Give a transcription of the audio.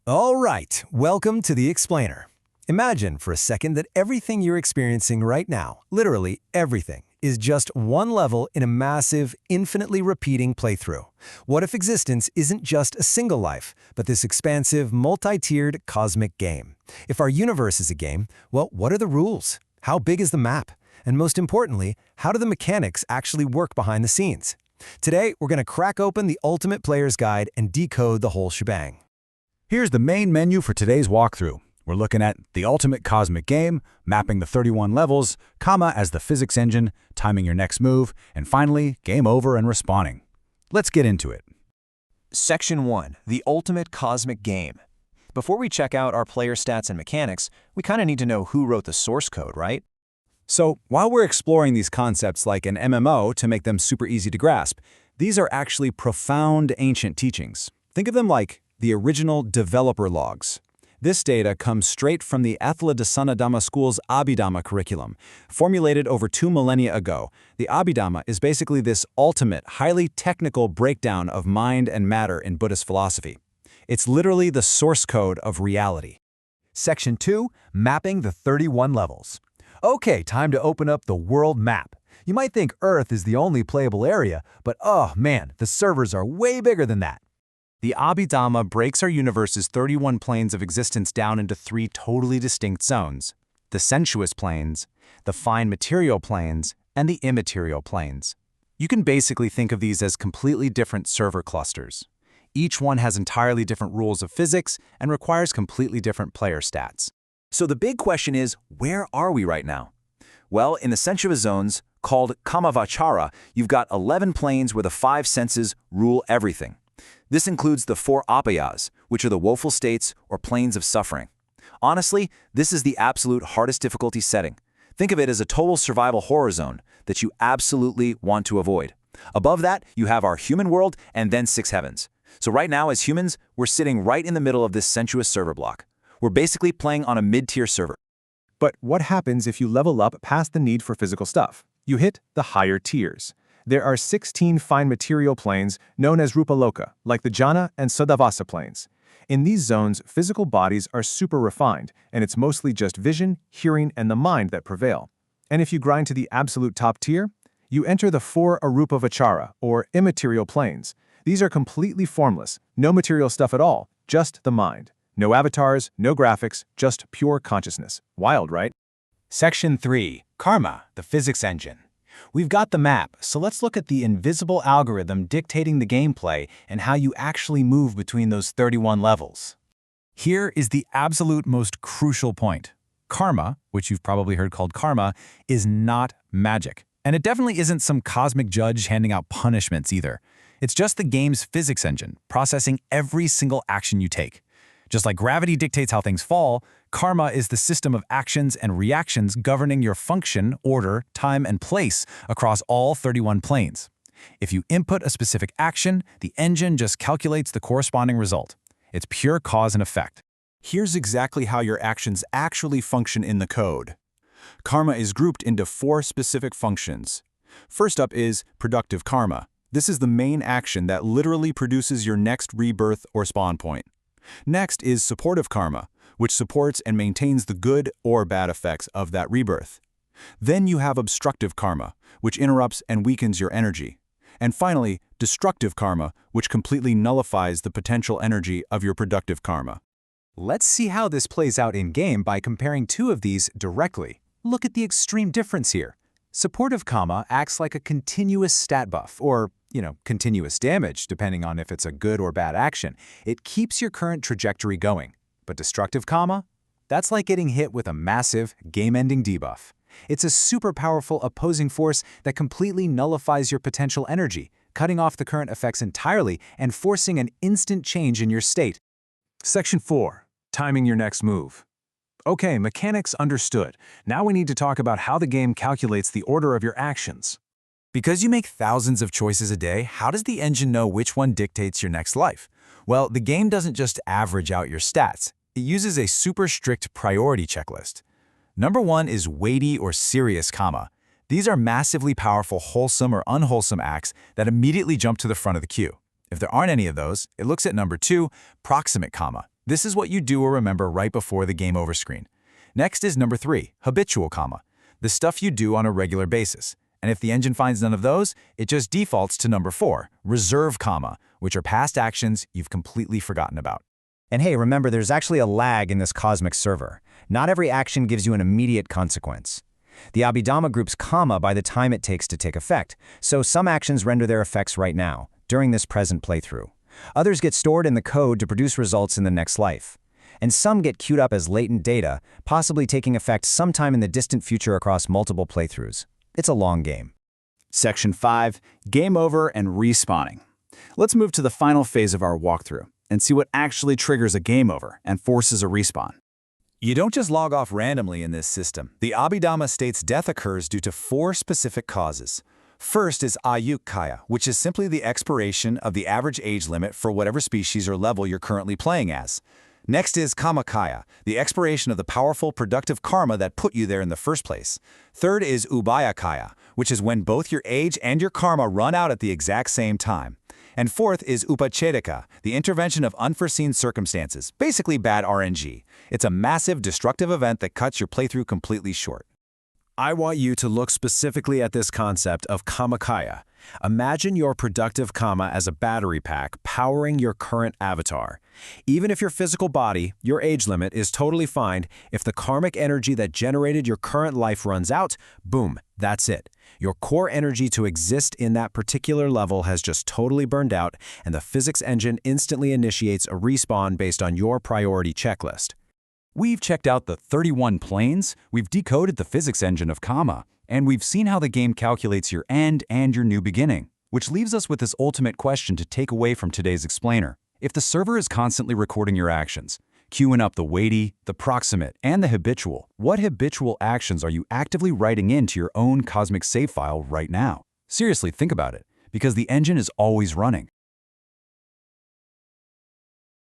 All right, welcome to the Explainer. Imagine for a second that everything you're experiencing right now, literally everything, is just one level in a massive, infinitely repeating playthrough. What if existence isn't just a single life, but this expansive, multi-tiered cosmic game? If our universe is a game, well, what are the rules? How big is the map? And most importantly, how do the mechanics actually work behind the scenes? Today, we're going to crack open the Ultimate Player's Guide and decode the whole shebang. Here's the main menu for today's walkthrough. We're looking at the ultimate cosmic game, mapping the 31 levels, comma as the physics engine, timing your next move, and finally, game over and respawning. Let's get into it. Section 1. The Ultimate Cosmic Game. Before we check out our player stats and mechanics, we kind of need to know who wrote the source code, right? So, while we're exploring these concepts like an MMO to make them super easy to grasp, these are actually profound ancient teachings. Think of them like the original developer logs. This data comes straight from the Athaladasana School's Abhidhamma curriculum. Formulated over 2 millennia ago, the Abhidhamma is basically this ultimate, highly technical breakdown of mind and matter in Buddhist philosophy. It's literally the source code of reality. Section 2. Mapping the 31 levels. Okay, time to open up the world map. You might think Earth is the only playable area, but oh man, the servers are way bigger than that. The Abhidhamma breaks our universe's 31 planes of existence down into 3 totally distinct zones: the sensuous planes, the fine material planes, and the immaterial planes. You can basically think of these as completely different server clusters. Each one has entirely different rules of physics and requires completely different player stats. So the big question is, where are we right now? Well, in the sensuous zones, called Kamavachara, you've got 11 planes where the 5 senses rule everything. This includes the 4 apayas, which are the woeful states or planes of suffering. Honestly, this is the absolute hardest difficulty setting. Think of it as a total survival horror zone that you absolutely want to avoid. Above that, you have our human world and then 6 heavens. So right now, as humans, we're sitting right in the middle of this sensuous server block. We're basically playing on a mid-tier server. But what happens if you level up past the need for physical stuff? You hit the higher tiers. There are 16 fine material planes known as Rupaloka, like the Jhana and Sadavasa planes. In these zones, physical bodies are super refined, and it's mostly just vision, hearing, and the mind that prevail. And if you grind to the absolute top tier, you enter the 4 Arupavachara, or immaterial planes. These are completely formless, no material stuff at all, just the mind. No avatars, no graphics, just pure consciousness. Wild, right? Section 3. Karma, the physics engine. We've got the map, so let's look at the invisible algorithm dictating the gameplay and how you actually move between those 31 levels. Here is the absolute most crucial point. Karma, which you've probably heard called karma, is not magic. And it definitely isn't some cosmic judge handing out punishments either. It's just the game's physics engine, processing every single action you take. Just like gravity dictates how things fall, karma is the system of actions and reactions governing your function, order, time, and place across all 31 planes. If you input a specific action, the engine just calculates the corresponding result. It's pure cause and effect. Here's exactly how your actions actually function in the code. Karma is grouped into 4 specific functions. First up is productive karma. This is the main action that literally produces your next rebirth or spawn point. Next is supportive karma, which supports and maintains the good or bad effects of that rebirth. Then you have obstructive karma, which interrupts and weakens your energy. And finally, destructive karma, which completely nullifies the potential energy of your productive karma. Let's see how this plays out in-game by comparing 2 of these directly. Look at the extreme difference here. Supportive karma acts like a continuous stat buff, or continuous damage, depending on if it's a good or bad action. It keeps your current trajectory going. But destructive karma? That's like getting hit with a massive, game-ending debuff. It's a super powerful opposing force that completely nullifies your potential energy, cutting off the current effects entirely and forcing an instant change in your state. Section 4. Timing your next move. Okay, mechanics understood. Now we need to talk about how the game calculates the order of your actions. Because you make thousands of choices a day, how does the engine know which one dictates your next life? Well, the game doesn't just average out your stats. It uses a super strict priority checklist. Number 1 is weighty or serious karma. These are massively powerful wholesome or unwholesome acts that immediately jump to the front of the queue. If there aren't any of those, it looks at number 2, proximate karma. This is what you do or remember right before the game over screen. Next is number 3, habitual comma, the stuff you do on a regular basis. And if the engine finds none of those, it just defaults to number 4, reserve comma, which are past actions you've completely forgotten about. And hey, remember, there's actually a lag in this cosmic server. Not every action gives you an immediate consequence. The Abhidhamma groups comma by the time it takes to take effect, so some actions render their effects right now, during this present playthrough. Others get stored in the code to produce results in the next life. And some get queued up as latent data, possibly taking effect sometime in the distant future across multiple playthroughs. It's a long game. Section 5, Game Over and Respawning. Let's move to the final phase of our walkthrough and see what actually triggers a game over and forces a respawn. You don't just log off randomly in this system. The Abhidhamma states death occurs due to 4 specific causes. First is Ayukaya, which is simply the expiration of the average age limit for whatever species or level you're currently playing as. Next is Kamakaya, the expiration of the powerful, productive karma that put you there in the first place. Third is Ubayakaya, which is when both your age and your karma run out at the exact same time. And fourth is Upachedika, the intervention of unforeseen circumstances, basically bad RNG. It's a massive, destructive event that cuts your playthrough completely short. I want you to look specifically at this concept of Kamakaya. Imagine your productive karma as a battery pack powering your current avatar. Even if your physical body, your age limit, is totally fine, if the karmic energy that generated your current life runs out, boom, that's it. Your core energy to exist in that particular level has just totally burned out, and the physics engine instantly initiates a respawn based on your priority checklist. We've checked out the 31 planes, we've decoded the physics engine of comma, and we've seen how the game calculates your end and your new beginning. Which leaves us with this ultimate question to take away from today's explainer. If the server is constantly recording your actions, queuing up the weighty, the proximate, and the habitual, what habitual actions are you actively writing into your own cosmic save file right now? Seriously, think about it, because the engine is always running.